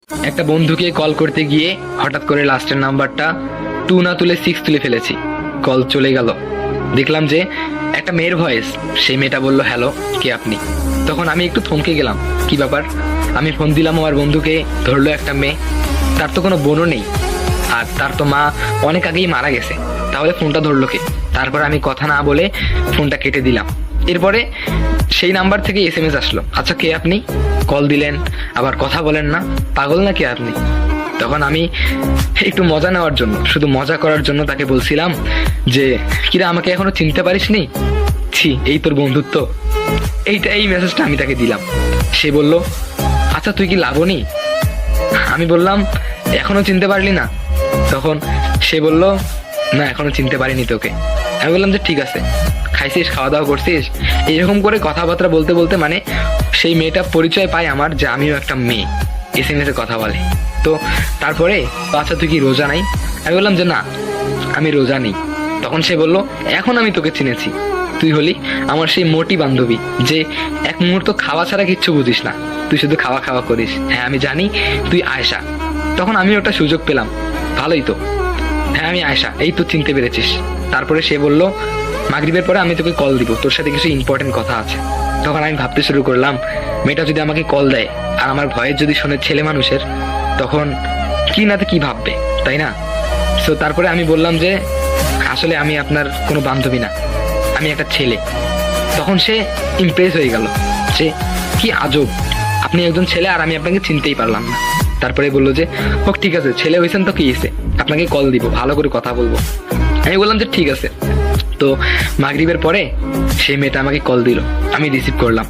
একটা বন্ধুকে কল করতে গিয়ে হঠাৎ করে লাস্টের নাম্বারটা 2 না তুলে 6 তুলে ফেলেছি। কল চলে গেল। দেখলাম যে একটা মেয়ের ভয়েস। সেই মেয়েটা বলল, হ্যালো, কে আপনি? তখন আমি একটু থমকে গেলাম, কি ব্যাপার? আমি ফোন দিলাম আমার বন্ধুকে, ধরলো একটা মেয়ে। তার তো কোনো বোনও নেই, আর তার তো মা অনেক আগেই মারা গেছে। তাহলে ফোনটা ধরলো কে? তারপর আমি কথা না বলে ফোনটা কেটে দিলাম। এরপরে সেই নাম্বার থেকে SMS আসলো, আচ্ছা কে আপনি? কল দিলেন আবার কথা বলেন না, পাগল নাকি আপনি? তখন আমি একটু মজা নেওয়ার জন্য, শুধু মজা করার জন্য তাকে বলছিলাম যে, কিরা আমাকে এখনো চিনতে পারিসনি? ছি, এই তোর বন্ধুত্ব। এই মেসেজটা আমি তাকে দিলাম। সে বলল, আচ্ছা তুই কি লাবণী? আমি বললাম, এখনো চিনতে পারলি না? তখন সে বলল, না এখনো চিনতে পারিনি তোকে। আমি বললাম যে ঠিক আছে, খাইছিস, খাওয়া দাওয়া করছিস? এরকম করে কথাবার্তা বলতে বলতে মানে সেই মেয়েটা পরিচয় পায় আমার যে আমিও একটা মেয়ে, SMS এ কথা বলে। তো তারপরে, আচ্ছা তুই কি রোজা নাই? আমি বললাম যে না, আমি রোজা নেই। তখন সে বলল, এখন আমি তোকে চিনেছি, তুই হলি আমার সেই মোটি বান্ধবী যে এক মুহূর্ত খাওয়া ছাড়া কিচ্ছু বুঝিস না, তুই শুধু খাওয়া খাওয়া করিস। হ্যাঁ আমি জানি তুই আয়েশা। তখন আমি ওটা সুযোগ পেলাম, ভালোই তো। হ্যাঁ আমি আয়েশা, এই তো চিনতে পেরেছিস। তারপরে সে বলল, মাগরিবের পরে আমি তোকে কল দিব, তোর সাথে কিছু ইম্পর্টেন্ট কথা আছে। তখন আমি ভাবতে শুরু করলাম, মেয়েটা যদি আমাকে কল দেয় আর আমার ভয়েস যদি শোনে ছেলে মানুষের, তখন কি না তো কি ভাববে, তাই না? সো তারপরে আমি বললাম যে আসলে আমি আপনার কোনো বান্ধবী না, আমি একটা ছেলে। তখন সে ইমপ্রেস হয়ে গেল যে কি আজব, আপনি একজন ছেলে আর আমি আপনাকে চিনতেই পারলাম না। তারপরে বললো যে হোক ঠিক আছে, ছেলে হয়েছেন তো কি হয়েছে, আপনাকে কল দিব, ভালো করে কথা বলবো। আমি বললাম যে ঠিক আছে। তো মাগরিবের পরে সেই মেয়েটা আমাকে কল দিল, আমি রিসিভ করলাম।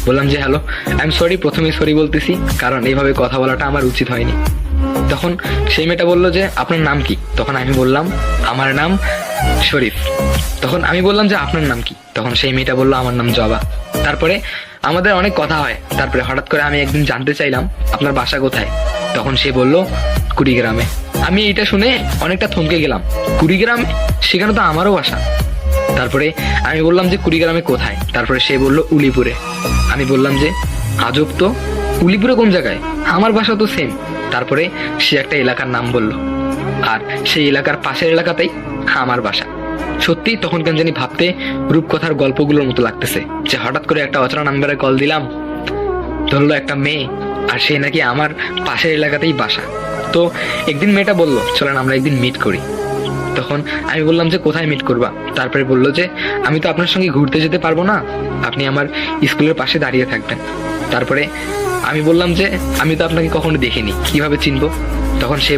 বললাম যে হ্যালো, আই এম সরি, প্রথমে সরি বলতেছি কারণ এইভাবে কথা বলাটা আমার উচিত হয়নি। তখন সেই মেয়েটা বললো যে আপনার নাম কি? তখন আমি বললাম আমার নাম শরীফ। তখন আমি বললাম যে আপনার নাম কি? তখন সেই মেয়েটা বললো আমার নাম জবা। তারপরে আমাদের অনেক কথা হয়। তারপরে হঠাৎ করে আমি একদিন জানতে চাইলাম আপনার বাসা কোথায়? তখন সে বলল কুড়িগ্রামে। আমি এইটা শুনে অনেকটা থমকে গেলাম, কুড়িগ্রামে? সেখানে তো আমারও বাসা। তারপরে আমি বললাম যে কুড়িগ্রামে কোথায়? তারপরে সে বলল উলিপুরে। আমি বললাম যে আজব তো, উলিপুরে কোন জায়গায়? আমার বাসা তো সেম। তারপরে সে একটা এলাকার নাম বলল, আর সেই এলাকার পাশের এলাকাতেই আমার বাসা। সত্যি তখন কেন জানি ভাবতে রূপকথার গল্পগুলোর মতো লাগতেছে যে হঠাৎ করে একটা অচেনা নাম্বারে কল দিলাম, ধরলো একটা মেয়ে, আর সে নাকি আমার পাশের এলাকাতেই বাসা। তো একদিন মেয়েটা বলল চলেন আমরা একদিন মিট করি। তখন আমি বললাম যে কোথায় মিট করবা? তারপরে বললো যে আমি তো আপনার সঙ্গে ঘুরতে যেতে পারবো না, আপনি আমার স্কুলের পাশে দাঁড়িয়ে থাকবেন। তারপরে আমি বললাম যে আমি তো আপনাকে কখনো দেখিনি, কিভাবে চিনবো? তখন সে